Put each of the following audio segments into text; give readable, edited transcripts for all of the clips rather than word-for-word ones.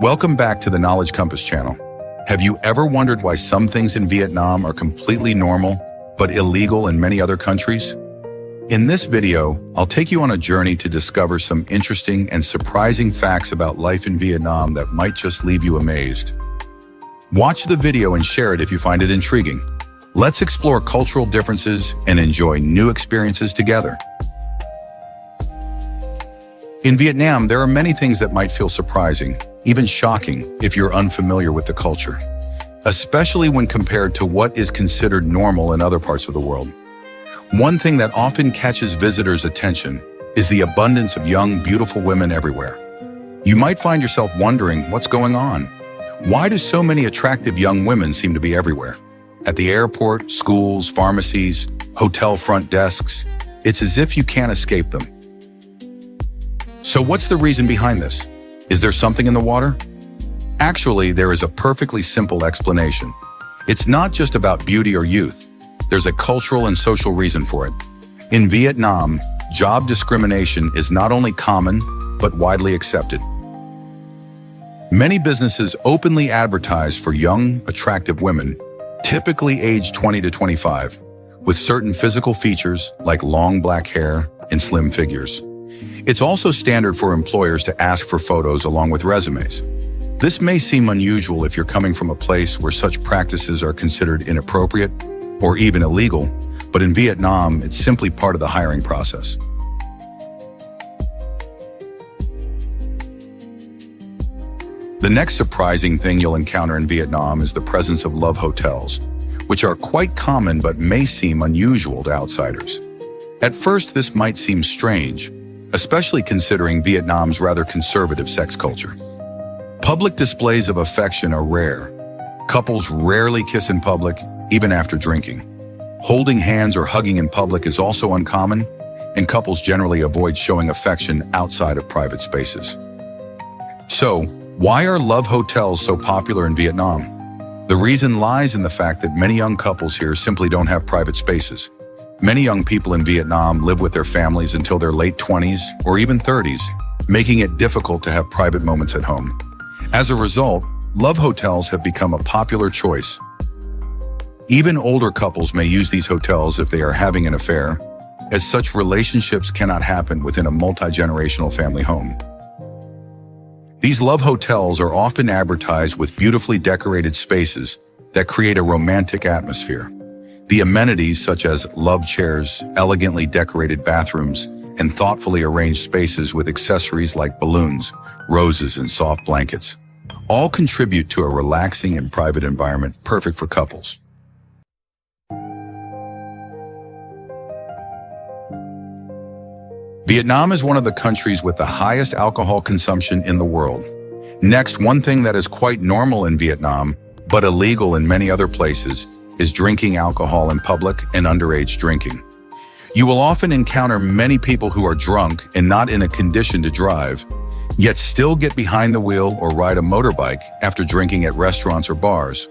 Welcome back to the Knowledge Compass channel. Have you ever wondered why some things in Vietnam are completely normal, but illegal in many other countries? In this video, I'll take you on a journey to discover some interesting and surprising facts about life in Vietnam that might just leave you amazed. Watch the video and share it if you find it intriguing. Let's explore cultural differences and enjoy new experiences together. In Vietnam, there are many things that might feel surprising, even shocking, if you're unfamiliar with the culture, especially when compared to what is considered normal in other parts of the world. One thing that often catches visitors' attention is the abundance of young, beautiful women everywhere. You might find yourself wondering what's going on. Why do so many attractive young women seem to be everywhere? At the airport, schools, pharmacies, hotel front desks, it's as if you can't escape them. So what's the reason behind this? Is there something in the water? Actually, there is a perfectly simple explanation. It's not just about beauty or youth. There's a cultural and social reason for it. In Vietnam, job discrimination is not only common, but widely accepted. Many businesses openly advertise for young, attractive women, typically aged 20 to 25, with certain physical features like long black hair and slim figures. It's also standard for employers to ask for photos along with resumes. This may seem unusual if you're coming from a place where such practices are considered inappropriate or even illegal, but in Vietnam, it's simply part of the hiring process. The next surprising thing you'll encounter in Vietnam is the presence of love hotels, which are quite common but may seem unusual to outsiders. At first, this might seem strange, especially considering Vietnam's rather conservative sex culture. Public displays of affection are rare. Couples rarely kiss in public, even after drinking. Holding hands or hugging in public is also uncommon, and couples generally avoid showing affection outside of private spaces. So, why are love hotels so popular in Vietnam? The reason lies in the fact that many young couples here simply don't have private spaces. Many young people in Vietnam live with their families until their late 20s or even 30s, making it difficult to have private moments at home. As a result, love hotels have become a popular choice. Even older couples may use these hotels if they are having an affair, as such relationships cannot happen within a multi-generational family home. These love hotels are often advertised with beautifully decorated spaces that create a romantic atmosphere. The amenities such as love chairs, elegantly decorated bathrooms, and thoughtfully arranged spaces with accessories like balloons, roses, and soft blankets all contribute to a relaxing and private environment perfect for couples. Vietnam is one of the countries with the highest alcohol consumption in the world. Next, one thing that is quite normal in Vietnam, but illegal in many other places, is drinking alcohol in public and underage drinking. You will often encounter many people who are drunk and not in a condition to drive, yet still get behind the wheel or ride a motorbike after drinking at restaurants or bars.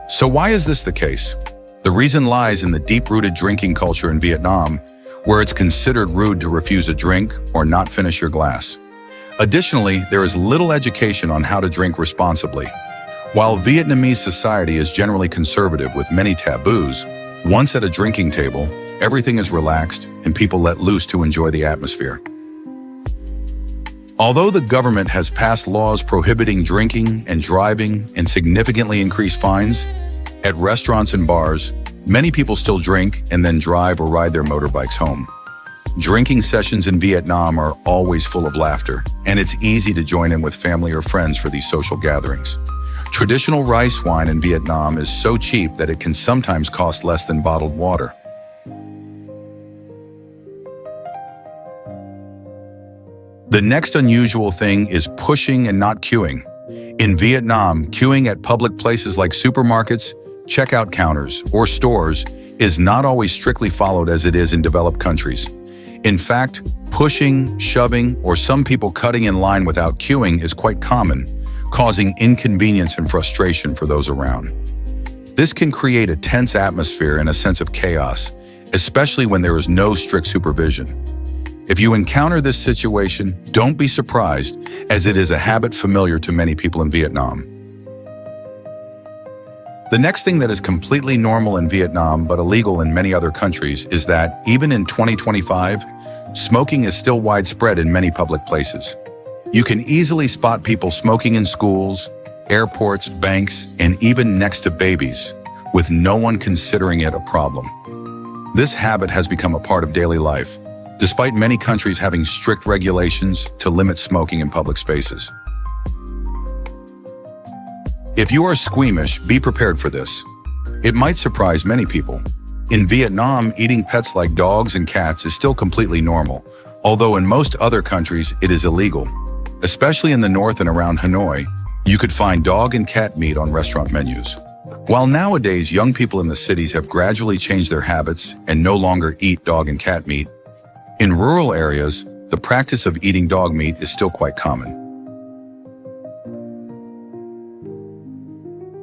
So why is this the case? The reason lies in the deep-rooted drinking culture in Vietnam, where it's considered rude to refuse a drink or not finish your glass. Additionally, there is little education on how to drink responsibly. While Vietnamese society is generally conservative with many taboos, once at a drinking table, everything is relaxed and people let loose to enjoy the atmosphere. Although the government has passed laws prohibiting drinking and driving and significantly increased fines, at restaurants and bars, many people still drink and then drive or ride their motorbikes home. Drinking sessions in Vietnam are always full of laughter, and it's easy to join in with family or friends for these social gatherings. Traditional rice wine in Vietnam is so cheap that it can sometimes cost less than bottled water. The next unusual thing is pushing and not queuing. In Vietnam, queuing at public places like supermarkets, checkout counters, or stores is not always strictly followed as it is in developed countries. In fact, pushing, shoving, or some people cutting in line without queuing is quite common, causing inconvenience and frustration for those around. This can create a tense atmosphere and a sense of chaos, especially when there is no strict supervision. If you encounter this situation, don't be surprised, as it is a habit familiar to many people in Vietnam. The next thing that is completely normal in Vietnam but illegal in many other countries is that, even in 2025, smoking is still widespread in many public places. You can easily spot people smoking in schools, airports, banks, and even next to babies, with no one considering it a problem. This habit has become a part of daily life, despite many countries having strict regulations to limit smoking in public spaces. If you are squeamish, be prepared for this. It might surprise many people. In Vietnam, eating pets like dogs and cats is still completely normal, although in most other countries it is illegal. Especially in the north and around Hanoi, you could find dog and cat meat on restaurant menus. While nowadays young people in the cities have gradually changed their habits and no longer eat dog and cat meat, in rural areas, the practice of eating dog meat is still quite common.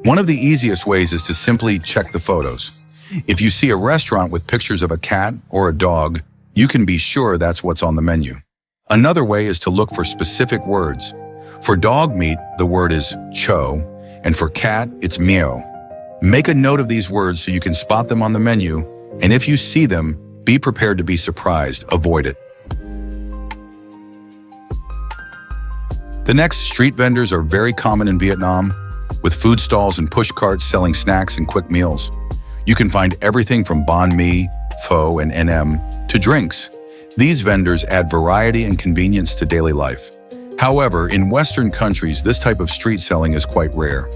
One of the easiest ways is to simply check the photos. If you see a restaurant with pictures of a cat or a dog, you can be sure that's what's on the menu. Another way is to look for specific words. For dog meat, the word is cho, and for cat, it's meow. Make a note of these words so you can spot them on the menu, and if you see them, be prepared to be surprised. Avoid it. The next, street vendors are very common in Vietnam, with food stalls and push carts selling snacks and quick meals. You can find everything from banh mi, pho, and NM to drinks. These vendors add variety and convenience to daily life. However, in Western countries, this type of street selling is quite rare.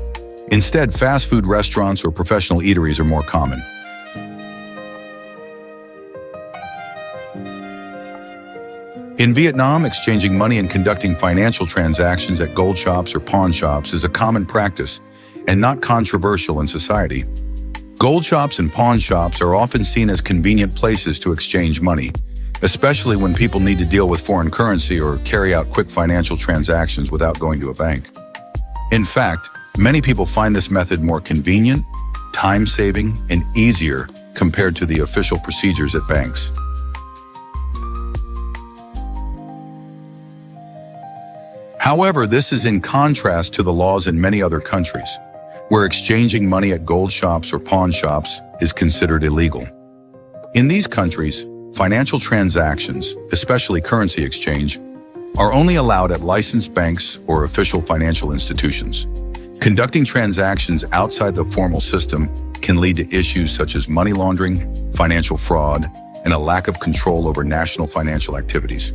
Instead, fast food restaurants or professional eateries are more common. In Vietnam, exchanging money and conducting financial transactions at gold shops or pawn shops is a common practice and not controversial in society. Gold shops and pawn shops are often seen as convenient places to exchange money, especially when people need to deal with foreign currency or carry out quick financial transactions without going to a bank. In fact, many people find this method more convenient, time-saving, and easier compared to the official procedures at banks. However, this is in contrast to the laws in many other countries, where exchanging money at gold shops or pawn shops is considered illegal. In these countries, financial transactions, especially currency exchange, are only allowed at licensed banks or official financial institutions. Conducting transactions outside the formal system can lead to issues such as money laundering, financial fraud, and a lack of control over national financial activities.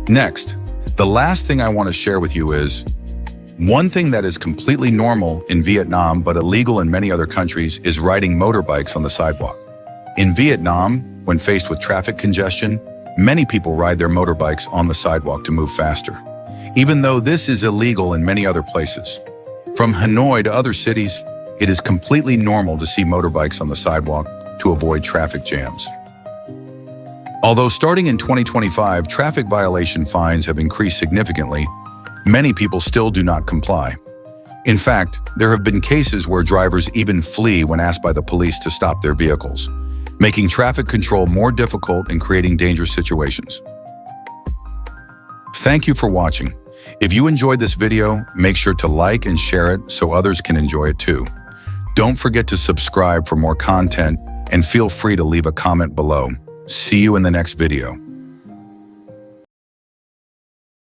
Next, the last thing I want to share with you is one thing that is completely normal in Vietnam but illegal in many other countries is riding motorbikes on the sidewalk. In Vietnam, when faced with traffic congestion, many people ride their motorbikes on the sidewalk to move faster, even though this is illegal in many other places. From Hanoi to other cities, it is completely normal to see motorbikes on the sidewalk to avoid traffic jams. Although starting in 2025, traffic violation fines have increased significantly, many people still do not comply. In fact, there have been cases where drivers even flee when asked by the police to stop their vehicles, making traffic control more difficult and creating dangerous situations. Thank you for watching. If you enjoyed this video, make sure to like and share it so others can enjoy it too. Don't forget to subscribe for more content and feel free to leave a comment below. See you in the next video.